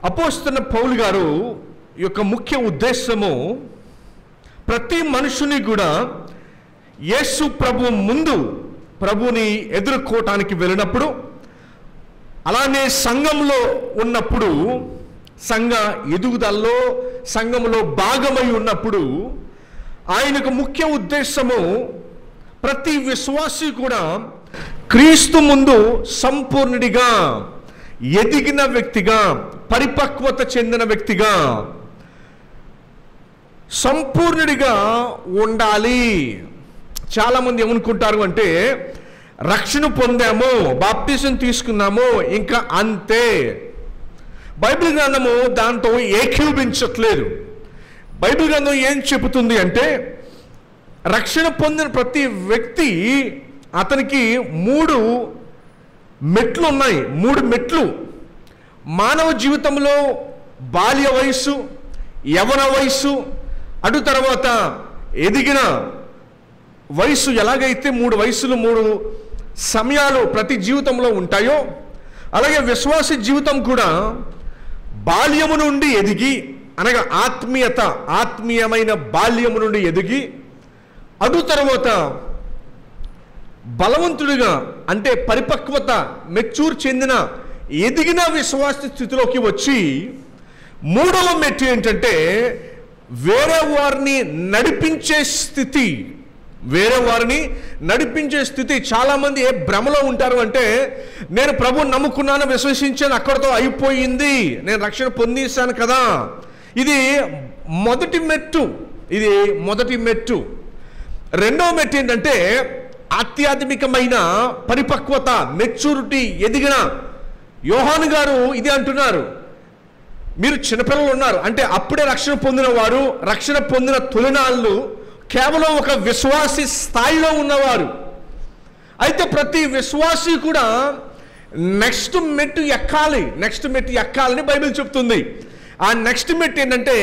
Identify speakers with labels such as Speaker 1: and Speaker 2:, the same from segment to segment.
Speaker 1: అపోస్తలుడైన పౌలు గారు యొక్క ముఖ్య ఉద్దేశము ప్రతి మనుషుని కూడా యేసు ప్రభు ముందు ప్రభుని ఎదుర్కోవటానికి వెళ్ళినప్పుడు, అలానే సంఘంలో ఉన్నప్పుడు, సంఘ ఎదుగుదలలో సంఘంలో భాగమై ఉన్నప్పుడు ఆయనకు ముఖ్య ఉద్దేశము ప్రతి విశ్వాసి కూడా క్రీస్తు ముందు సంపూర్ణుడిగా, ఎదిగిన వ్యక్తిగా, పరిపక్వత చెందిన వ్యక్తిగా, సంపూర్ణుడిగా ఉండాలి. చాలామంది ఏమనుకుంటారు అంటే, రక్షణ పొందాము, బాప్తిజం తీసుకున్నాము, ఇంకా అంతే. బైబిల్ గ్రంథము దాంతో ఏకీభవించట్లేదు. బైబిల్ గ్రంథం ఏం చెబుతుంది అంటే, రక్షణ పొందిన ప్రతి వ్యక్తి అతనికి 3 మెట్లు ఉన్నాయి. 3 మెట్లు. మానవ జీవితంలో బాల్య వయస్సు, యవన వయస్సు, అటు తర్వాత ఎదిగిన వయస్సు. ఎలాగైతే 3 వయస్సులు 3 సమయాలు ప్రతి జీవితంలో ఉంటాయో, అలాగే విశ్వాస జీవితం కూడా బాల్యము నుండి ఎదిగి, అనగా ఆత్మీయమైన బాల్యము నుండి ఎదిగి, అటు తర్వాత బలవంతుడిగా, అంటే పరిపక్వత, మెచ్యూర్ చెందిన ఎదిగిన విశ్వాస స్థితిలోకి వచ్చి, 3వ మెట్టు ఏంటంటే వేరే వారిని నడిపించే స్థితి. వేరే వారిని నడిపించే స్థితి. చాలామంది ఏ భ్రమలో ఉంటారు అంటే, నేను ప్రభువుని నమ్ముకున్నాను, విశ్వసించాను, అక్కడితో అయిపోయింది, నేను రక్షణ పొందేశాను కదా. ఇది మొదటి మెట్టు. ఇది మొదటి మెట్టు. రెండవ మెట్టు ఏంటంటే ఆధ్యాత్మికమైన పరిపక్వత, మెచ్యూరిటీ, ఎదిగిన. యోహాను గారు ఇది అంటున్నారు, మీరు చిన్నపిల్లలు ఉన్నారు అంటే అప్పుడే రక్షణ పొందిన వారు, రక్షణ పొందిన తొలినాళ్ళు కేవలం ఒక విశ్వాసి స్థాయిలో ఉన్నవారు. అయితే ప్రతి విశ్వాసి కూడా నెక్స్ట్ మెట్టు ఎక్కాలని బైబిల్ చెప్తుంది. ఆ నెక్స్ట్ మెట్టు ఏంటంటే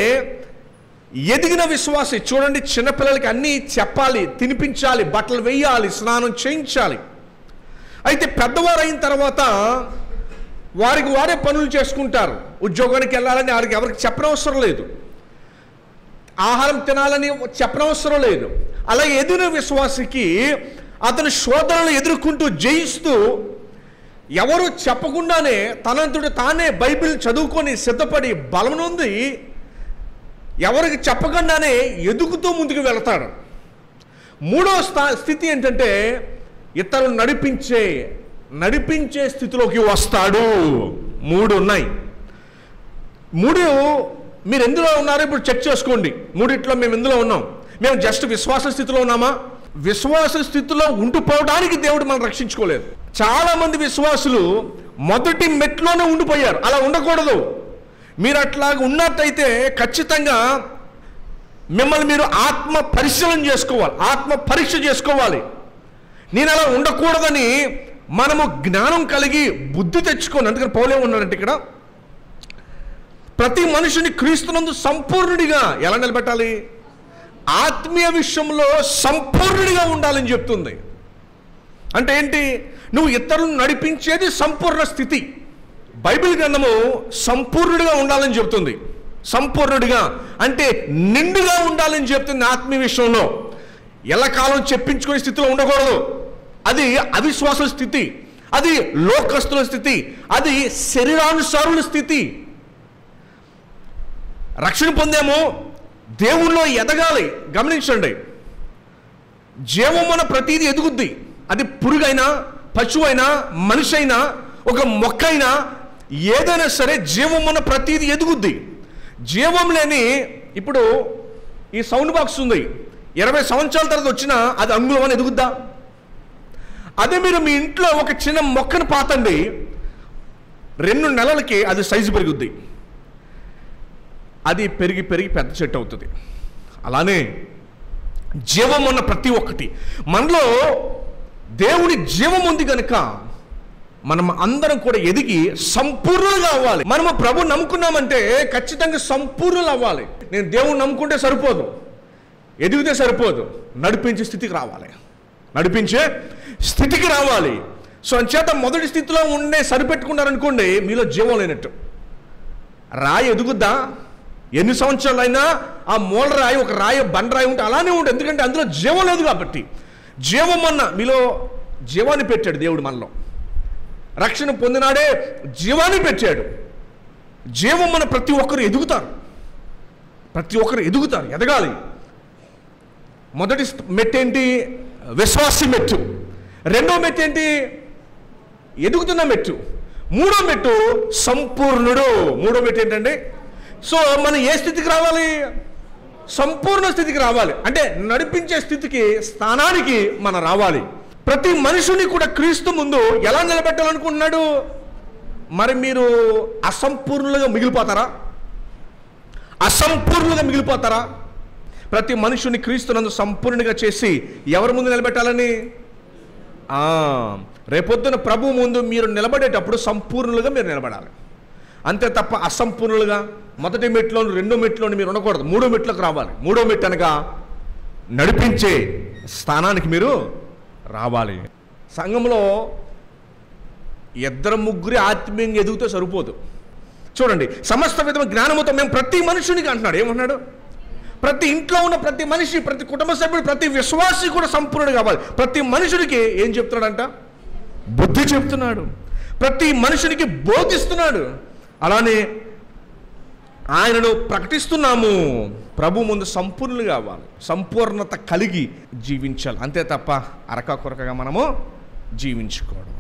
Speaker 1: ఎదిగిన విశ్వాసి. చూడండి, చిన్నపిల్లలకి అన్నీ చెప్పాలి, తినిపించాలి, బట్టలు వేయాలి, స్నానం చేయించాలి. అయితే పెద్దవారు అయిన తర్వాత వారికి వారే పనులు చేసుకుంటారు. ఉద్యోగానికి వెళ్ళాలని ఎవరికి చెప్పనవసరం లేదు, ఆహారం తినాలని చెప్పనవసరం లేదు. అలా ఎదిగిన విశ్వాసికి అతని శోధనలు ఎదుర్కొంటూ జయిస్తూ, ఎవరు చెప్పకుండానే తనంతటి తానే బైబిల్ చదువుకొని సిద్ధపడి బలం నొంది, ఎవరికి చెప్పకుండానే ఎదుగుతూ ముందుకు వెళతాడు. 3వ స్థితి ఏంటంటే ఇతరులు నడిపించే స్థితిలోకి వస్తాడు. 3 ఉన్నాయి. 3 మీరు ఎందులో ఉన్నారో ఇప్పుడు చెక్ చేసుకోండి. 3 మేము ఎందులో ఉన్నాం? మేము జస్ట్ విశ్వాస స్థితిలో ఉన్నామా? విశ్వాస స్థితిలో ఉండిపోవడానికి దేవుడు మనం రక్షించుకోలేదు. చాలామంది విశ్వాసులు మొదటి మెట్లోనే ఉండిపోయారు. అలా ఉండకూడదు. మీరు అట్లాగా ఉన్నట్టయితే ఖచ్చితంగా మిమ్మల్ని మీరు ఆత్మ పరిశీలన చేసుకోవాలి, ఆత్మ పరీక్ష చేసుకోవాలి. నేను అలా ఉండకూడదని మనము జ్ఞానం కలిగి బుద్ధి తెచ్చుకోండి. అందుకని పౌలే ఉన్నాడంటే ఇక్కడ ప్రతి మనుషుని క్రీస్తునందు సంపూర్ణుడిగా ఎలా నిలబెట్టాలి? ఆత్మీయ విషయంలో సంపూర్ణుడిగా ఉండాలని చెప్తుంది. అంటే ఏంటి? నువ్వు ఇతరులను నడిపించేది సంపూర్ణ స్థితి. బైబిల్ గ్రంథము సంపూర్ణుడిగా ఉండాలని చెప్తుంది. సంపూర్ణుడిగా అంటే నిండుగా ఉండాలని చెప్తుంది. ఆత్మీయ విషయంలో ఎల్లకాలం చెప్పించుకునే స్థితిలో ఉండకూడదు. అది అవిశ్వాస స్థితి, అది లోకస్తుల స్థితి, అది శరీరానుసారుల స్థితి. రక్షణ పొందేమో దేవుల్లో ఎదగాలి. గమనించండి, జీవమున ప్రతీది ఎదుగుద్ది. అది పురుగైనా, పశువైనా, మనిషి అయినా, ఒక మొక్క అయినా, ఏదైనా సరే జీవమున ప్రతీది ఎదుగుద్ది. జీవం లేని, ఇప్పుడు ఈ సౌండ్ బాక్స్ ఉంది, 20 సంవత్సరాల తర్వాత వచ్చినా అది అంగుళం అని ఎదుగుద్దా? అదే మీరు మీ ఇంట్లో ఒక చిన్న మొక్కను పాతండి, 2 నెలలకి అది సైజు పెరుగుద్ది, అది పెరిగి పెద్ద చెట్టు అవుతుంది. అలానే జీవం ఉన్న ప్రతి ఒక్కటి మనలో దేవుని జీవం ఉంది కనుక మనం అందరం కూడా ఎదిగి సంపూర్ణులుగా అవ్వాలి. మనము ప్రభు నమ్ముకున్నామంటే ఖచ్చితంగా సంపూర్ణులు అవ్వాలి. నేను దేవుని నమ్ముకుంటే సరిపోదు, ఎదిగితే సరిపోదు, నడిపించే స్థితికి రావాలి. సో అంచేత మొదటి స్థితిలో ఉండే సరిపెట్టుకున్నారనుకోండి, మీలో జీవం లేనట్టు. రాయి ఎదుగుద్దా? ఎన్ని సంవత్సరాలైనా ఆ మూల రాయి, ఒక రాయి బండరాయి ఉంటే అలానే ఉంటుంది. ఎందుకంటే అందులో జీవం లేదు కాబట్టి. జీవం అన్న మీలో జీవాన్ని పెట్టాడు దేవుడు. మనలో రక్షణ పొందినాడే జీవాన్ని పెట్టాడు. జీవం మన ప్రతి ఒక్కరు ఎదుగుతారు, ప్రతి ఒక్కరు ఎదుగుతారు, ఎదగాలి. మొదటి మెట్టు ఏంటి? విశ్వాసి మెట్టు. రెండో మెట్టు ఏంటి? ఎదుగుతున్న మెట్టు. మూడో మెట్టు సంపూర్ణుడు. మూడో మెట్టు ఏంటండి? సో మనం ఏ స్థితికి రావాలి? సంపూర్ణ స్థితికి రావాలి. అంటే నడిపించే స్థితికి, స్థానానికి మనం రావాలి. ప్రతి మనుషుని కూడా క్రీస్తు ముందు ఎలా నిలబెట్టాలనుకుంటున్నాడు? మరి మీరు అసంపూర్ణులుగా మిగిలిపోతారా? అసంపూర్ణులుగా మిగిలిపోతారా? ప్రతి మనుషుని క్రీస్తునందు సంపూర్ణంగా చేసి ఎవరి ముందు నిలబెట్టాలని? రేపొద్దున ప్రభు ముందు మీరు నిలబడేటప్పుడు సంపూర్ణులుగా మీరు నిలబడాలి. అంతే తప్ప అసంపూర్ణులుగా మొదటి మెట్లోను రెండో మెట్లోను మీరు ఉండకూడదు. మూడో మెట్లకు రావాలి. మూడో మెట్టు అనగా నడిపించే స్థానానికి మీరు రావాలి. సంఘంలో ఇద్దరు ముగ్గురి ఆత్మీయంగా ఎదుగుతో సరిపోదు. చూడండి, సమస్త విధమైన జ్ఞానముతో మేము ప్రతి మనుషునికి అంటున్నాడు. ఏమన్నాడు? ప్రతి ఇంట్లో ఉన్న ప్రతి మనిషి, ప్రతి కుటుంబ సభ్యుడు, ప్రతి విశ్వాసి కూడా సంపూర్ణుడు కావాలి. ప్రతి మనుషుడికి ఏం చెప్తున్నాడంట? బుద్ధి చెప్తున్నాడు. ప్రతి మనుషునికి బోధిస్తున్నాడు. అలానే ఆయనను ప్రకటిస్తున్నాము. ప్రభు ముందు సంపూర్ణులు కావాలి, సంపూర్ణత కలిగి జీవించాలి. అంతే తప్ప అరక కొరకగా మనము జీవించుకోవడం.